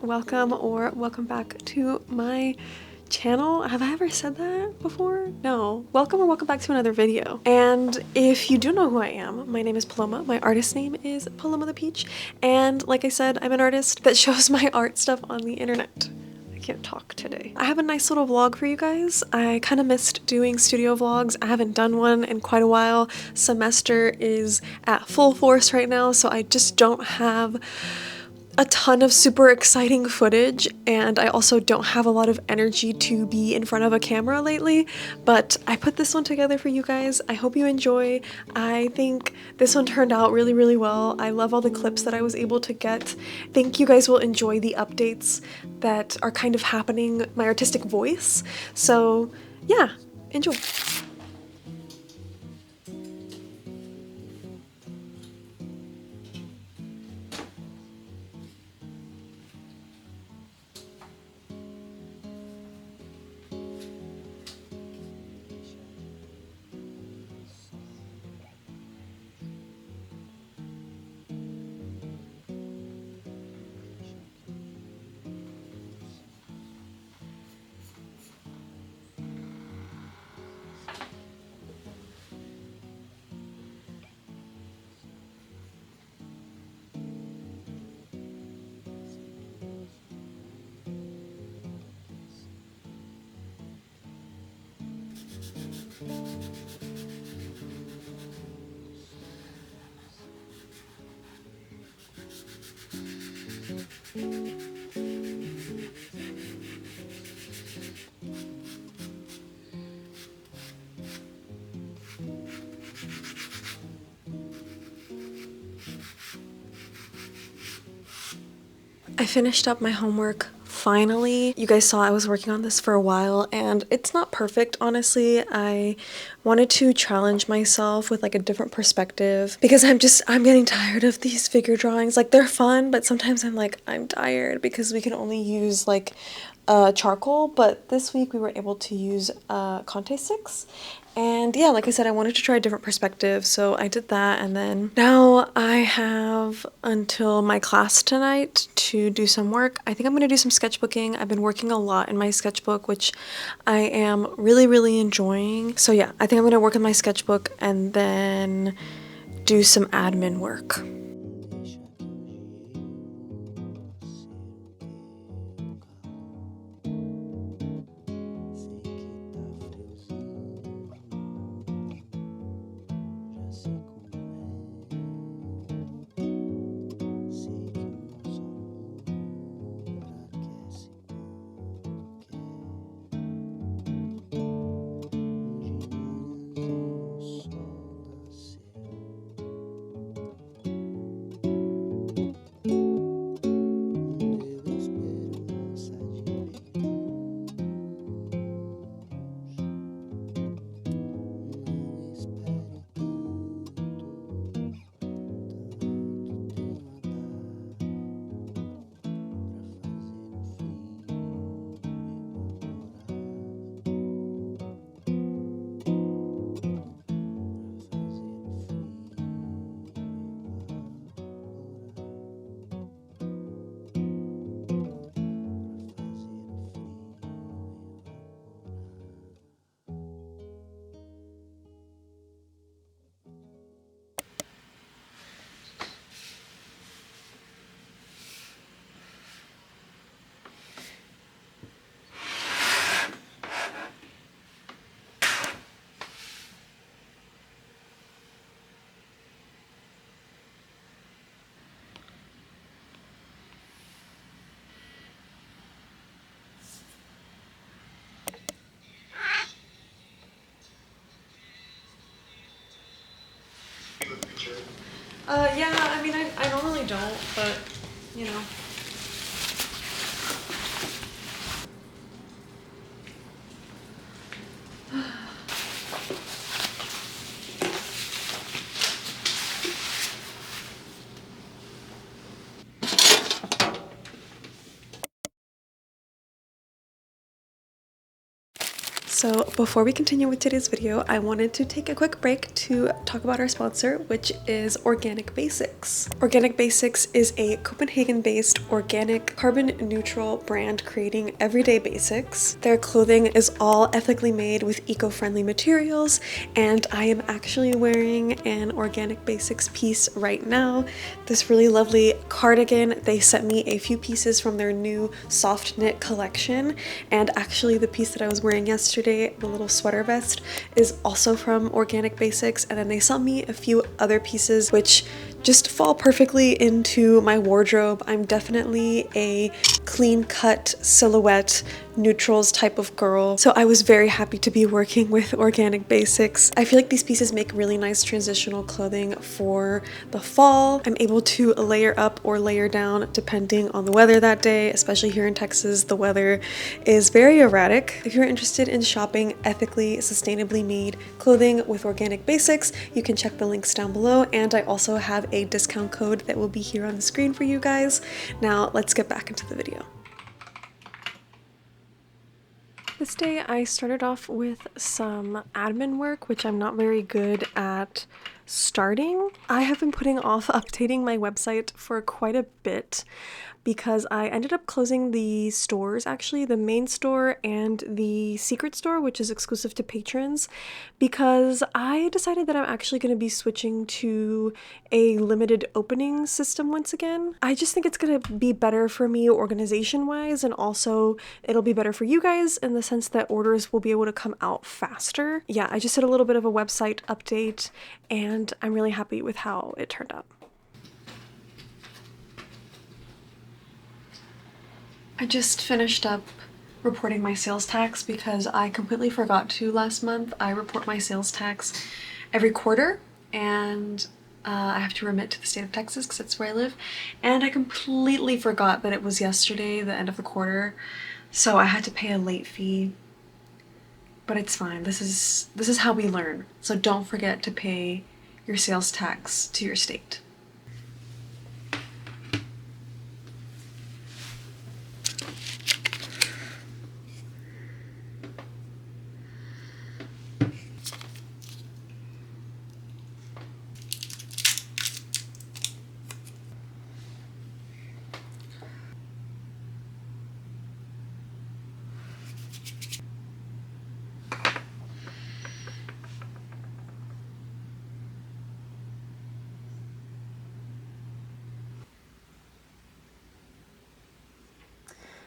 welcome or welcome back to my channel. Have I ever said that before? No. Welcome or welcome back to another video. And if you do know who I am, my name is Paloma. My artist name is Paloma the Peach. And like I said, I'm an artist that shows my art stuff on the internet. I can't talk today. I have a nice little vlog for you guys. I kind of missed doing studio vlogs. I haven't done one in quite a while. Semester is at full force right now, so I just don't have a ton of super exciting footage, and I also don't have a lot of energy to be in front of a camera lately, but I put this one together for you guys. I hope you enjoy. I think this one turned out really, really well. I love all the clips that I was able to get. I think you guys will enjoy the updates that are kind of happening, my artistic voice. So yeah, enjoy. I finished up my homework finally. You guys saw I was working on this for a while and it's not perfect, honestly. I wanted to challenge myself with like a different perspective because I'm getting tired of these figure drawings. Like, they're fun, but sometimes I'm like, I'm tired because we can only use like charcoal, but this week we were able to use Conte sticks. And yeah, like I said, I wanted to try a different perspective, so I did that, and then now I have until my class tonight to do some work. I think I'm gonna do some sketchbooking. I've been working a lot in my sketchbook, which I am really, really enjoying. So yeah, I think I'm gonna work in my sketchbook and then do some admin work. Yeah, I mean, I normally don't, but, you know. So before we continue with today's video, I wanted to take a quick break to talk about our sponsor, which is Organic Basics. Organic Basics is a Copenhagen-based organic carbon neutral brand creating everyday basics. Their clothing is all ethically made with eco-friendly materials, and I am actually wearing an Organic Basics piece right now. This really lovely cardigan. They sent me a few pieces from their new soft knit collection, and actually the piece that I was wearing yesterday, the little sweater vest, is also from Organic Basics, and then they sent me a few other pieces which just fall perfectly into my wardrobe. I'm definitely a clean cut silhouette neutrals type of girl, so I was very happy to be working with Organic Basics. I feel like these pieces make really nice transitional clothing for the fall. I'm able to layer up or layer down depending on the weather that day, especially here in Texas. The weather is very erratic. If you're interested in shopping ethically, sustainably made clothing with Organic Basics, you can check the links down below, and I also have a discount code that will be here on the screen for you guys. Now let's get back into the video. This day I started off with some admin work, which I'm not very good at starting. I have been putting off updating my website for quite a bit because I ended up closing the stores, actually the main store and the secret store, which is exclusive to patrons, because I decided that I'm actually going to be switching to a limited opening system once again. I just think it's going to be better for me organization wise, and also it'll be better for you guys in the sense that orders will be able to come out faster. Yeah, I just did a little bit of a website update and I'm really happy with how it turned out. I just finished up reporting my sales tax because I completely forgot to last month. I report my sales tax every quarter, and I have to remit to the state of Texas because that's where I live, and I completely forgot that it was yesterday, the end of the quarter, so I had to pay a late fee. But it's fine. This is how we learn. So don't forget to pay your sales tax to your state.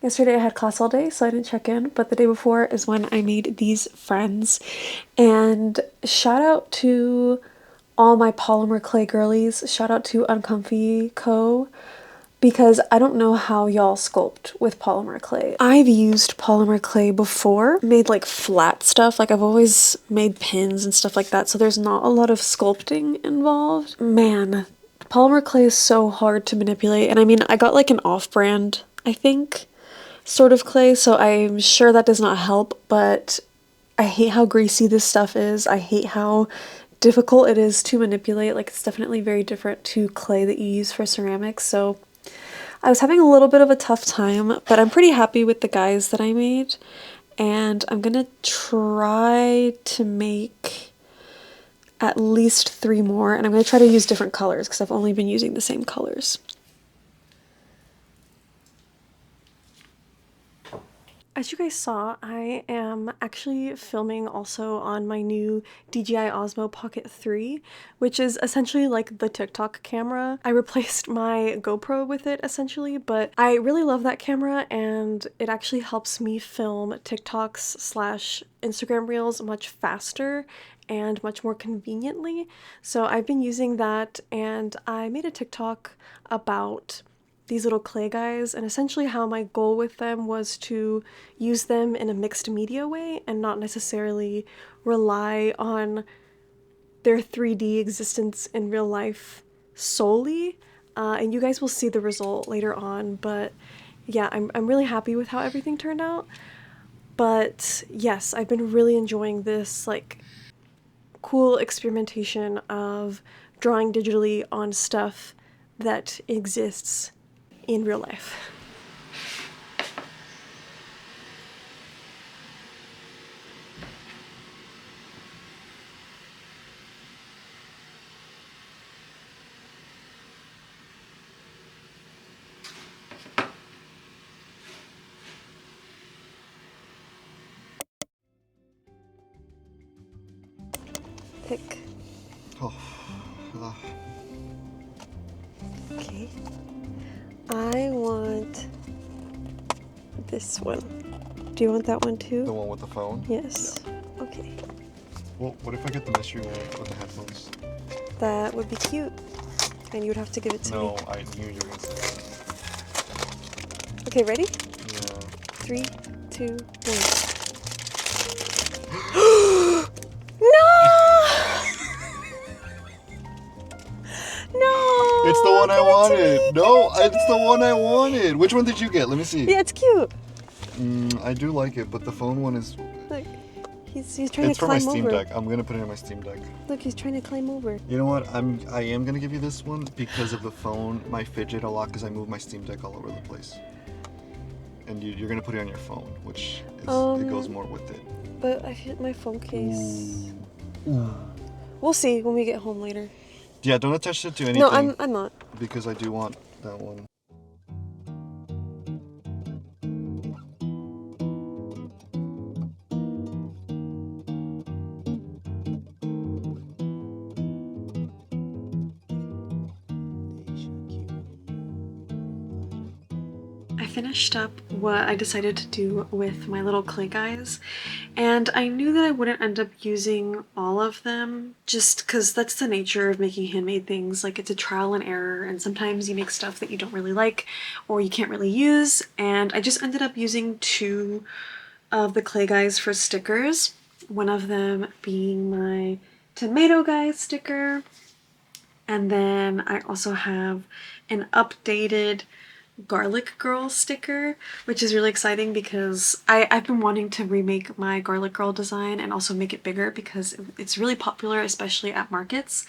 Yesterday I had class all day, so I didn't check in, but the day before is when I made these friends. And shout out to all my polymer clay girlies. Shout out to Uncomfy Co. Because I don't know how y'all sculpt with polymer clay. I've used polymer clay before, made like flat stuff, like I've always made pins and stuff like that, so there's not a lot of sculpting involved. Man, polymer clay is so hard to manipulate, and I mean, I got like an off-brand, I think, sort of clay, so I'm sure that does not help, but I hate how greasy this stuff is. I hate how difficult it is to manipulate. Like, it's definitely very different to clay that you use for ceramics, so I was having a little bit of a tough time, but I'm pretty happy with the guys that I made, and I'm gonna try to make at least 3 more, and I'm gonna try to use different colors because I've only been using the same colors. As you guys saw, I am actually filming also on my new DJI Osmo Pocket 3, which is essentially like the TikTok camera. I replaced my GoPro with it essentially, but I really love that camera, and it actually helps me film TikToks / Instagram Reels much faster and much more conveniently. So I've been using that, and I made a TikTok about these little clay guys, and essentially how my goal with them was to use them in a mixed media way and not necessarily rely on their 3D existence in real life solely. And you guys will see the result later on, but yeah, I'm really happy with how everything turned out. But yes, I've been really enjoying this like cool experimentation of drawing digitally on stuff that exists in real life. Pick. Oh. Ugh. Okay. I want this one. Do you want that one too? The one with the phone? Yes. Yeah. Okay. Well, what if I get the mystery one with the headphones? That would be cute. And you would have to give it to me. No, I knew you were gonna say that. Okay, ready? Yeah. 3, 2, 1. No! No! It's the one I Give it to wanted. me, No, give it to it's the me. one I wanted. Which one did you get? Let me see. Yeah, it's cute. I do like it, but the phone one is. Look, he's trying It's to for my climb Steam over. Deck. I'm gonna put it in my Steam Deck. Look, he's trying to climb over. You know what? I am gonna give you this one because of the phone. My fidget a lot because I move my Steam Deck all over the place. And you're gonna put it on your phone, which is, it goes more with it. But I hit my phone case. Ooh. We'll see when we get home later. Yeah, don't attach it to anything. No, I'm not. Because I do want that one. I finished up what I decided to do with my little clay guys, and I knew that I wouldn't end up using all of them just because that's the nature of making handmade things. Like, it's a trial and error, and sometimes you make stuff that you don't really like or you can't really use, and I just ended up using 2 of the clay guys for stickers, one of them being my tomato guy sticker, and then I also have an updated Garlic Girl sticker, which is really exciting because I've been wanting to remake my Garlic Girl design and also make it bigger because it's really popular, especially at markets.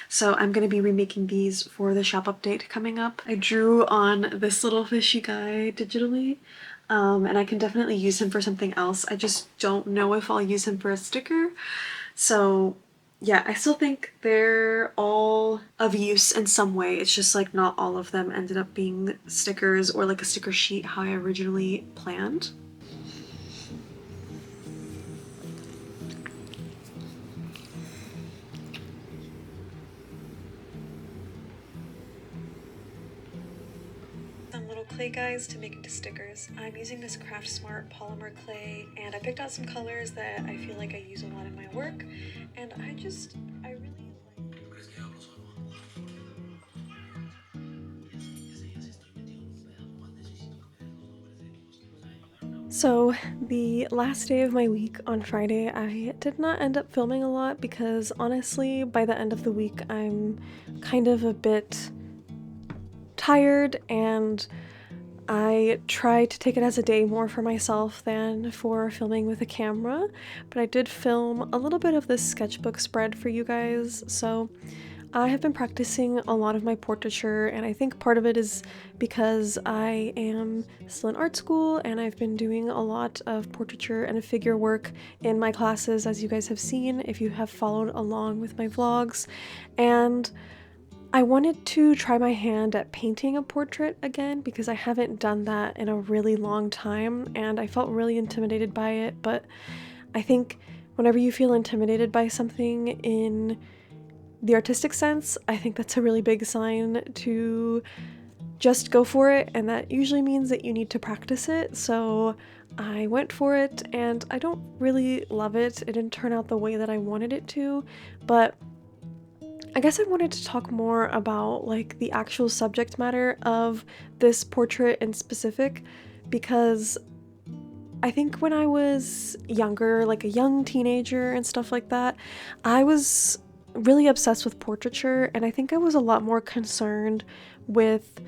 So I'm going to be remaking these for the shop update coming up. I drew on this little fishy guy digitally, and I can definitely use him for something else. I just don't know if I'll use him for a sticker. So yeah, I still think they're all of use in some way. It's just like not all of them ended up being stickers or like a sticker sheet how I originally planned. Some little clay guys to make into stickers. I'm using this Craft Smart polymer clay, and I picked out some colors that I feel like I use a lot in my work, and I really like. So the last day of my week on Friday, I did not end up filming a lot because honestly, by the end of the week, I'm kind of a bit tired, and I try to take it as a day more for myself than for filming with a camera, but I did film a little bit of this sketchbook spread for you guys, so I have been practicing a lot of my portraiture, and I think part of it is because I am still in art school and I've been doing a lot of portraiture and figure work in my classes, as you guys have seen if you have followed along with my vlogs, and I wanted to try my hand at painting a portrait again because I haven't done that in a really long time and I felt really intimidated by it. But I think whenever you feel intimidated by something in the artistic sense, I think that's a really big sign to just go for it, and that usually means that you need to practice it. So I went for it and I don't really love it. It didn't turn out the way that I wanted it to, but I guess I wanted to talk more about like the actual subject matter of this portrait in specific, because I think when I was younger, like a young teenager and stuff like that, I was really obsessed with portraiture, and I think I was a lot more concerned with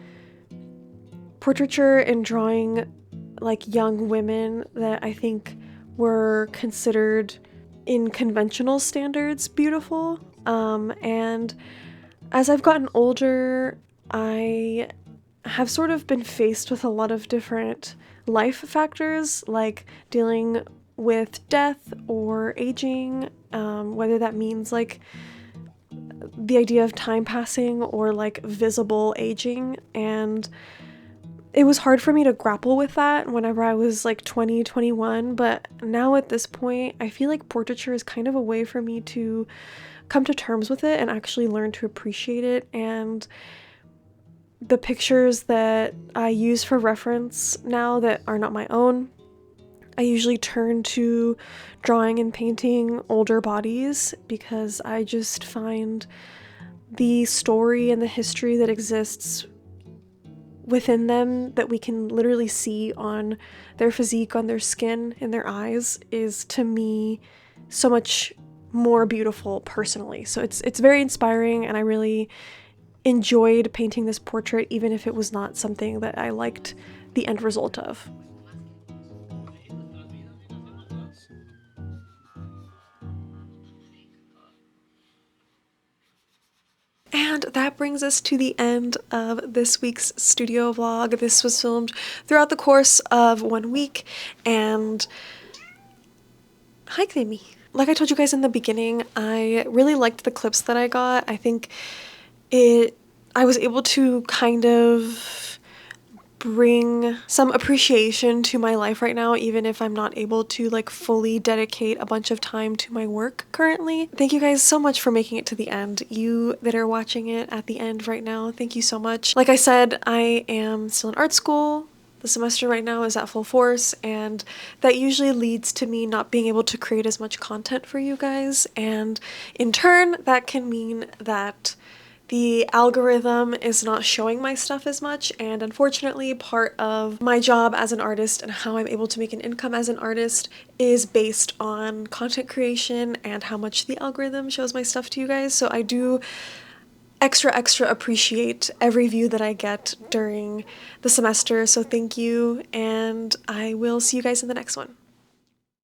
portraiture and drawing like young women that I think were considered in conventional standards beautiful. And as I've gotten older, I have sort of been faced with a lot of different life factors, like dealing with death or aging, whether that means like the idea of time passing or like visible aging, and it was hard for me to grapple with that whenever I was like 20, 21, but now at this point, I feel like portraiture is kind of a way for me to come to terms with it and actually learn to appreciate it. And the pictures that I use for reference now that are not my own, I usually turn to drawing and painting older bodies because I just find the story and the history that exists within them that we can literally see on their physique, on their skin, in their eyes, is to me so much more beautiful personally. So it's very inspiring, and I really enjoyed painting this portrait even if it was not something that I liked the end result of. And that brings us to the end of this week's studio vlog. This was filmed throughout the course of 1 week, and hi Clammy. Like I told you guys in the beginning, I really liked the clips that I got. I think I was able to kind of bring some appreciation to my life right now, even if I'm not able to like fully dedicate a bunch of time to my work currently. Thank you guys so much for making it to the end. You that are watching it at the end right now, thank you so much. Like I said, I am still in art school. The semester right now is at full force, and that usually leads to me not being able to create as much content for you guys, and in turn that can mean that the algorithm is not showing my stuff as much, and unfortunately part of my job as an artist and how I'm able to make an income as an artist is based on content creation and how much the algorithm shows my stuff to you guys. So I do extra appreciate every view that I get during the semester, so thank you, and I will see you guys in the next one.